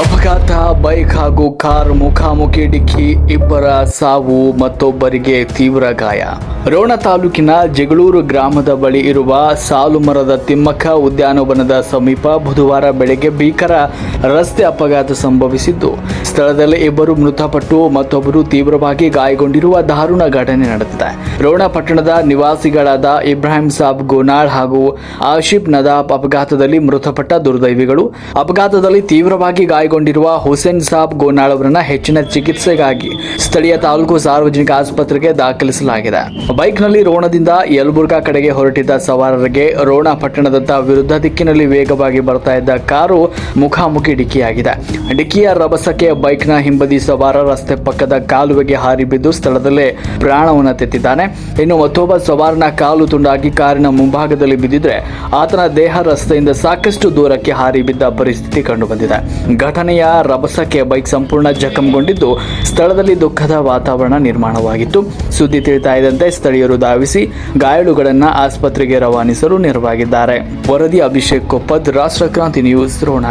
ಅಪಘಾತ, ಬೈಕ್ ಹಾಗೂ ಕಾರ್ ಮುಖಾಮುಖಿ ಡಿಕ್ಕಿ, ಇಬ್ಬರ ಸಾವು, ಮತ್ತೊಬ್ಬರಿಗೆ ತೀವ್ರ ಗಾಯ. ರೋಣ ತಾಲೂಕಿನ ಜಗಳೂರು ಗ್ರಾಮದ ಬಳಿ ಇರುವ ಸಾಲುಮರದ ತಿಮ್ಮಕ್ಕ ಉದ್ಯಾನವನದ ಸಮೀಪ ಬುಧವಾರ ಬೆಳಗ್ಗೆ ಭೀಕರ ರಸ್ತೆ ಅಪಘಾತ ಸಂಭವಿಸಿದ್ದು, ಸ್ಥಳದಲ್ಲೇ ಇಬ್ಬರು ಮೃತಪಟ್ಟು ಮತ್ತೊಬ್ಬರು ತೀವ್ರವಾಗಿ ಗಾಯಗೊಂಡಿರುವ ದಾರುಣ ಘಟನೆ ನಡೆದಿದೆ. ರೋಣ ಪಟ್ಟಣದ ನಿವಾಸಿಗಳಾದ ಇಬ್ರಾಹಿಂ ಸಾಬ್ ಗೋನಾಳ್ ಹಾಗೂ ಆಶಿಫ್ ನದಾಬ್ ಅಪಘಾತದಲ್ಲಿ ಮೃತಪಟ್ಟ ದುರ್ದೈವಿಗಳು. ಅಪಘಾತದಲ್ಲಿ ತೀವ್ರವಾಗಿ ಗಾಯಗೊಂಡಿರುವ ಹುಸೇನ್ ಸಾಬ್ ಗೋನಾಳ್ ಅವರನ್ನ ಹೆಚ್ಚಿನ ಚಿಕಿತ್ಸೆಗಾಗಿ ಸ್ಥಳೀಯ ತಾಲೂಕು ಸಾರ್ವಜನಿಕ ಆಸ್ಪತ್ರೆಗೆ ದಾಖಲಿಸಲಾಗಿದೆ. ಬೈಕ್ನಲ್ಲಿ ರೋಣದಿಂದ ಯಲಬುರ್ಗಾ ಕಡೆಗೆ ಹೊರಟಿದ್ದ ಸವಾರರಿಗೆ ರೋಣ ಪಟ್ಟಣದತ್ತ ವಿರುದ್ಧ ದಿಕ್ಕಿನಲ್ಲಿ ವೇಗವಾಗಿ ಬರ್ತಾ ಇದ್ದ ಕಾರು ಮುಖಾಮುಖಿ ಡಿಕ್ಕಿಯಾಗಿದೆ. ಡಿಕ್ಕಿಯ ರಭಸಕ್ಕೆ ಬೈಕ್ನ ಹಿಂಬದಿ ಸವಾರ ರಸ್ತೆ ಪಕ್ಕದ ಕಾಲುವೆಗೆ ಹಾರಿ ಬಿದ್ದು ಸ್ಥಳದಲ್ಲೇ ಪ್ರಾಣವನ್ನು ತೆತ್ತಿದ್ದಾನೆ. ಇನ್ನು ಮತ್ತೊಬ್ಬ ಸವಾರನ ಕಾಲು ತುಂಡಾಗಿ ಕಾರಿನ ಮುಂಭಾಗದಲ್ಲಿ ಬಿದ್ದಿದ್ರೆ ಆತನ ದೇಹ ರಸ್ತೆಯಿಂದ ಸಾಕಷ್ಟು ದೂರಕ್ಕೆ ಹಾರಿ ಬಿದ್ದ ಪರಿಸ್ಥಿತಿ ಕಂಡುಬಂದಿದೆ. ಘಟನೆಯ ರಭಸಕ್ಕೆ ಬೈಕ್ ಸಂಪೂರ್ಣ ಜಖಂಗೊಂಡಿದ್ದು ಸ್ಥಳದಲ್ಲಿ ದುಃಖದ ವಾತಾವರಣ ನಿರ್ಮಾಣವಾಗಿತ್ತು. ಸುದ್ದಿ ತಿಳಿತಾ ಇದ್ದಂತೆ ಸ್ಥಳೀಯರು ಧಾವಿಸಿ ಗಾಯಾಳುಗಳನ್ನು ಆಸ್ಪತ್ರೆಗೆ ರವಾನಿಸಲು ನೆರವಾಗಿದ್ದಾರೆ. ವರದಿ ಅಭಿಷೇಕ್ ಕೊಪ್ಪದ್, ರಾಷ್ಟ್ರಕ್ರಾಂತಿ ನ್ಯೂಸ್, ರೋಣ.